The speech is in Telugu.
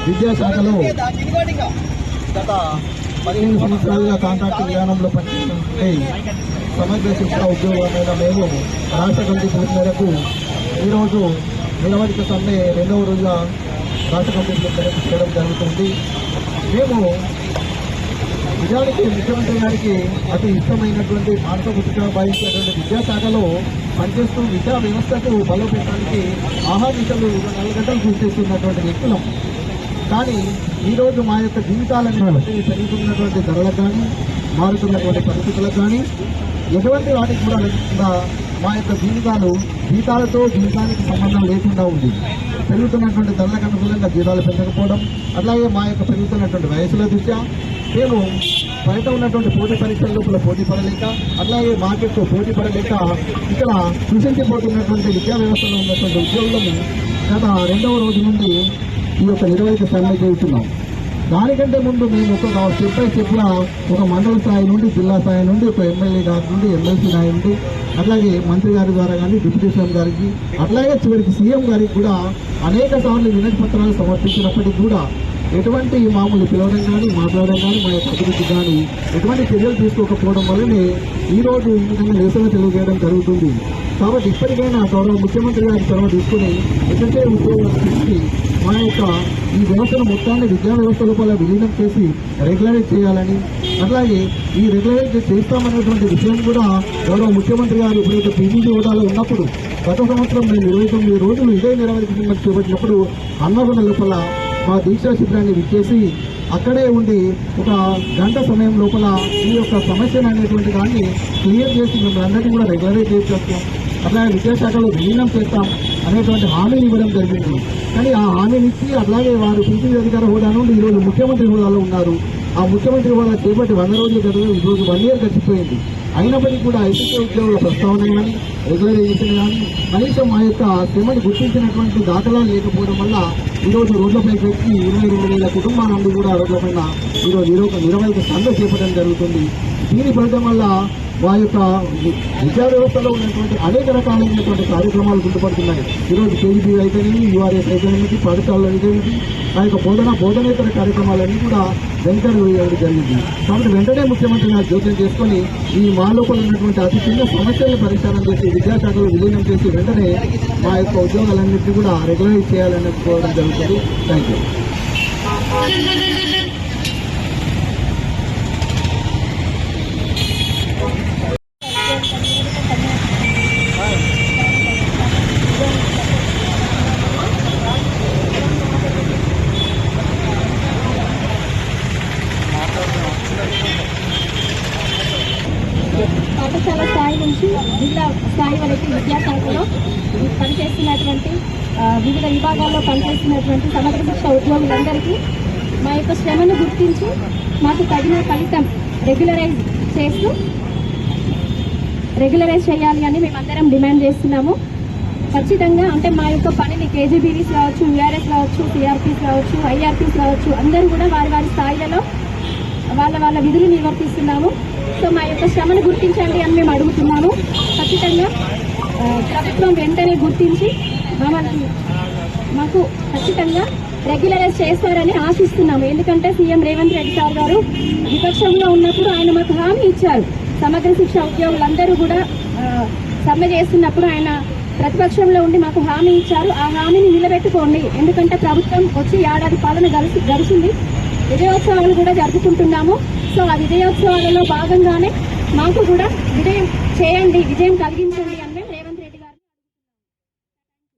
విద్యాశాఖలో గత 15 సంవత్సరాలుగా కాంట్రాక్ట్ విధానంలో పనిచేస్తుంటే సమగ్ర శిక్షణ ఉద్యోగమైన మేము రాష్ట్ర కమిటీ పిలుపు మేరకు ఈరోజు నిలవడిక సమ్మె 2వ రోజుగా రాష్ట్ర కమిటీ చేయడం జరుగుతుంది. మేము నిజానికి ముఖ్యమంత్రి గారికి అతి ఇష్టమైనటువంటి పాఠ్యపుస్తకంగా భావించినటువంటి విద్యాశాఖలో పనిచేస్తూ విద్యా వ్యవస్థకు బలోపేతానికి ఆహార్నిశలు 4 గంటలు కృషి చేస్తున్నటువంటి వ్యక్తులం. కానీ ఈరోజు మా యొక్క జీవితాలను పెరుగుతున్నటువంటి ధరలకు కానీ మారుతున్నటువంటి పరిస్థితులకు కానీ ఎటువంటి వాటికి కూడా లేకుండా మా యొక్క జీవితాలతో జీవితానికి సంబంధం లేకుండా ఉంది. పెరుగుతున్నటువంటి ధరలకు అనుకూలంగా జీతాలు పెంచకపోవడం, అట్లాగే మా యొక్క పెరుగుతున్నటువంటి వయసుల దృష్ట్యా మేము బయట ఉన్నటువంటి పోటీ పరీక్షల లోపల పోటీ పడలేక, అట్లాగే మార్కెట్తో పోటీ పడలేక ఇక్కడ కృషించిపోతున్నటువంటి విద్యా వ్యవస్థలో ఉన్నటువంటి ఉద్యోగులను గత 2వ రోజు నుండి ఈ యొక్క నిర్వహిత సమ్మె చేస్తున్నాం. దానికంటే ముందు మేము ఒక స్టెప్ బై స్టెప్గా ఒక మండల స్థాయి నుండి జిల్లా స్థాయి నుండి ఒక ఎమ్మెల్యే గారి నుండి ఎమ్మెల్సీ స్థాయి నుండి అట్లాగే మంత్రి గారి ద్వారా కానీ డిప్యూటీ సీఎం గారికి అట్లాగే చివరికి సీఎం గారికి కూడా అనేక సార్లు వినతి పత్రాలు సమర్పించినప్పటికీ కూడా ఎటువంటి మామూలు పిలవడం కానీ మాట్లాడడం కానీ మా యొక్క అభివృద్ధి కానీ ఎటువంటి చర్యలు తీసుకోకపోవడం వల్లనే ఈరోజు ఈ విధంగా నిరసన తెలియజేయడం జరుగుతుంది. కాబట్టి ఇప్పటికైనా గౌరవ ముఖ్యమంత్రి గారి చొరవ తీసుకుని ఎస్ఎస్ఏ ఉద్యోగాలు తీసుకు మా యొక్క ఈ వ్యవస్థను మొత్తాన్ని విద్యా వ్యవస్థ లోపల విలీనం చేసి రెగ్యులరైజ్ చేయాలని, అట్లాగే ఈ రెగ్యులరైజ్ చేస్తామనేటువంటి విషయం కూడా గౌరవ ముఖ్యమంత్రి గారు ఇప్పుడు పీజీసీ హోదాలో ఉన్నప్పుడు గత సంవత్సరం మేము 29 రోజులు ఇదే నిరవధిక చేపట్టినప్పుడు హన్మకొండ లోపల మా దీక్షా శిబిరాన్ని విచ్చేసి అక్కడే ఉండి ఒక గంట సమయం లోపల ఈ యొక్క సమస్యను అనేటువంటి దాన్ని క్లియర్ చేసి మిమ్మల్ని అందరినీ కూడా రెగ్యులరైజ్ చేస్తాం, అట్లాగే విద్యాశాఖలో విలీనం చేస్తాం అనేటువంటి హామీని ఇవ్వడం జరిగింది. కానీ ఆ హామీని ఇచ్చి అట్లాగే వారు పీజీ అధికార హోదా నుండి ఈరోజు ముఖ్యమంత్రి హోదాలో ఉన్నారు. ఆ ముఖ్యమంత్రి హోదా చేపట్టి 100 రోజులు గడువు ఈరోజు 1 year గడిచిపోయింది. అయినప్పటికీ కూడా ఎస్ఎస్ఏ ఉద్యోగుల ప్రస్తావన కానీ రెగ్యులరైజేషన్ కానీ కనీసం మా యొక్క శ్రమను గుర్తించినటువంటి దాఖలాలు లేకపోవడం వల్ల ఈరోజు రోడ్లపైకి వచ్చి 22,000 కుటుంబాలను కూడా రోడ్లపైన ఈరోజు నిరవధిక సమ్మె చేపట్టడం జరుగుతుంది. దీని ఫలితం వల్ల మా యొక్క విద్యా వ్యవస్థలో ఉన్నటువంటి అనేక రకాలైనటువంటి కార్యక్రమాలు గుర్తుపడుతున్నాయి. ఈరోజు కేజీబీ అయితేనేమి, యూఆర్ఎస్ అయితేనేమి, పాఠశాలలు అయితేనేమి, ఆ యొక్క బోధనేతర కార్యక్రమాలన్నీ కూడా వెంటనే వేయడం జరిగింది. కాబట్టి వెంటనే ముఖ్యమంత్రి గారు జోక్యం చేసుకొని ఈ మా లోపల ఉన్నటువంటి అతి చిన్న సమస్యలను పరిష్కారం చేసి విద్యాశాఖలో విలీనం చేసి వెంటనే మా యొక్క ఉద్యోగాలన్నింటినీ కూడా రెగ్యులరైజ్ చేయాలని కోరడం జరుగుతుంది. Thank you. పాఠశాల స్థాయి నుంచి జిల్లా స్థాయి వరకు విద్యాశాఖలో పనిచేస్తున్నటువంటి వివిధ విభాగాల్లో పనిచేస్తున్నటువంటి సమగ్ర శిక్ష ఉద్యోగులందరికీ మా యొక్క శ్రమను గుర్తించి మాకు తగిన ఫలితం రెగ్యులరైజ్ చేయాలి అని మేమందరం డిమాండ్ చేస్తున్నాము. ఖచ్చితంగా అంటే మా యొక్క పనిని కేజీబీవీస్ కావచ్చు, యూఆర్ఎస్ కావచ్చు, సిఆర్పీస్ కావచ్చు, ఐఆర్పీస్ కావచ్చు, అందరూ కూడా వారి స్థాయిలలో వాళ్ళ విధులు నిర్వర్తిస్తున్నాము. సో మా యొక్క శ్రమను గుర్తించండి అని మేము అడుగుతున్నాము. ఖచ్చితంగా ప్రభుత్వం వెంటనే గుర్తించి మాకు ఖచ్చితంగా రెగ్యులరైజ్ చేస్తారని ఆశిస్తున్నాము. ఎందుకంటే సీఎం రేవంత్ రెడ్డి సార్ గారు విపక్షంలో ఉన్నప్పుడు ఆయన మాకు హామీ ఇచ్చారు. సమగ్ర శిక్ష ఉద్యోగులందరూ కూడా సమ్మె చేస్తున్నప్పుడు ఆయన ప్రతిపక్షంలో ఉండి మాకు హామీ ఇచ్చారు. ఆ హామీని నిలబెట్టుకోండి, ఎందుకంటే ప్రభుత్వం వచ్చి ఏడాది పాలన గడిచింది. విజయోత్సవాలు కూడా జరుపుకుంటున్నాము. సో ఆ విజయోత్సవాలలో భాగంగానే మాకు కూడా విజయం కలిగించండి